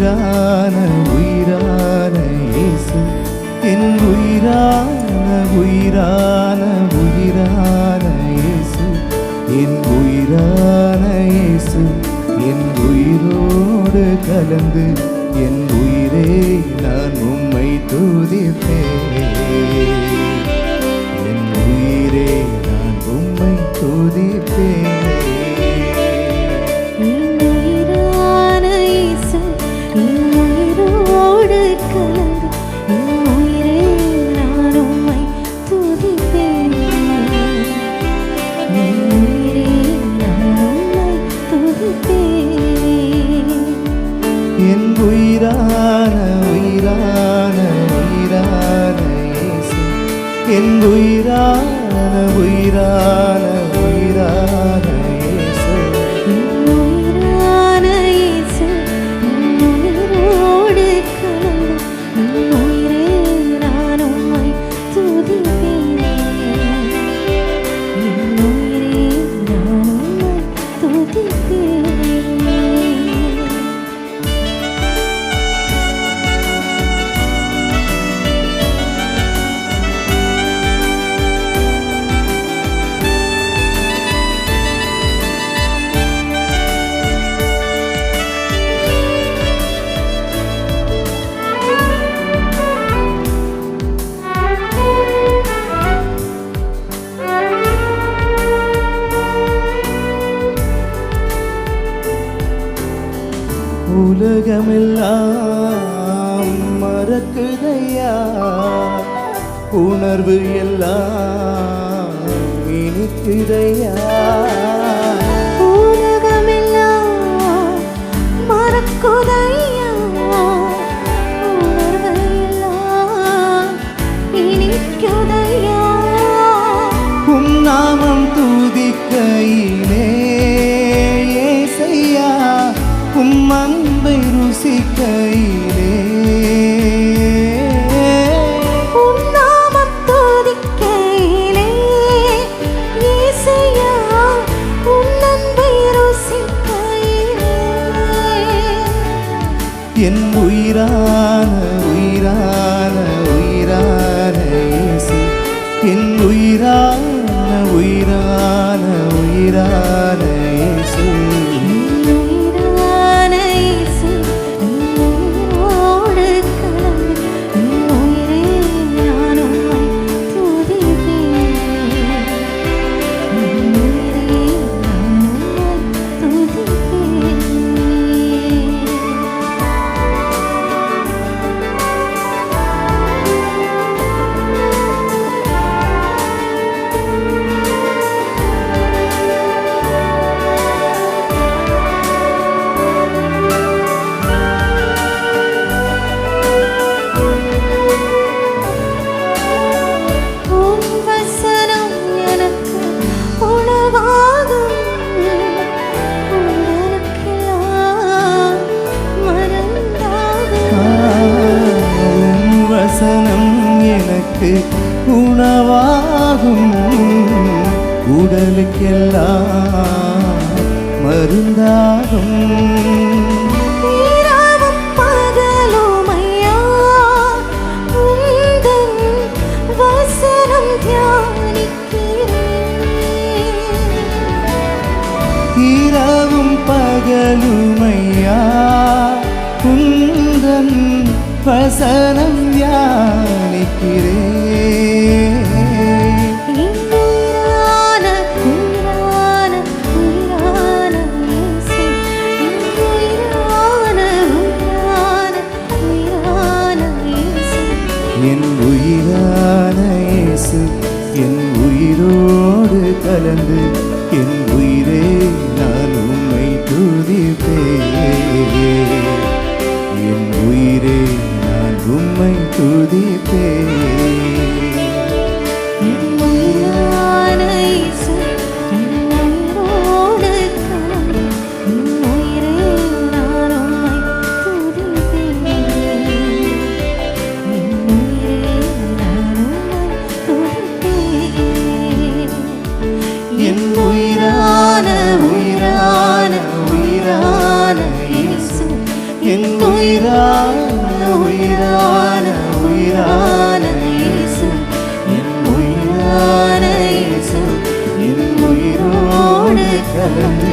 உயிரான உயிரான இயேசு, என் உயிரான உயிரான உயிரான இயேசு, என் உயிரான இயேசு, என் உயிரோடு கலந்து என் உயிரே நான் உம்மை துதிப்பேன். என் உயிரே நான் உம்மை துதிப்பேன். என் உயிரான உயிரான உயிரான இயேசு, என் உயிரான உயிரான உயிரான இயேசு, என் உயிரான இயேசு, என் உயிரோடு கலந்து என் உயிரே நான் உம்மை துதிப்பேன். என் உயிரே நான் உம்மை துதிப்பேன். உலகமெல்லாம் மறக்குதையா, உணர்வு எல்லாம் இனிக்குதையா. உலகமெல்லாம் மறக்குதையா, உணர்வு எல்லாம் இனிக்குதையா. உம் நாமம் துதிக்கையிலே இயேசையா, உம் அன்பை ருசிக்கையிலே, உம் நாமம் துதிக்கையிலே இயேசையா, உம் அன்பை ருசிக்கையிலே. என் உயிரான உயிரான உயிரான இயேசு, என் உயிரான உயிரான உயிரான இயேசு, உணவாகும், உடலுக்கெல்லாம் மருந்தாகும். இரவும் பகலும் ஐயா உந்தன் வசனம் தியானிக்கிறேன். இரவும் பகலும் ஐயா உந்தன் வசனம் தியானிக்கிறேன். என் உயிரான இயேசு, என் உயிரோடு கலந்து என் உயிரே நான் உம்மை துதிப்பேன். என் உயிரே நான் உம்மை துதிப்பேன். என் உயிரா என் உயிரான உயிரான உயிரான இயேசு, என் உயிரான இயேசு, என் உயிரோடு கலந்து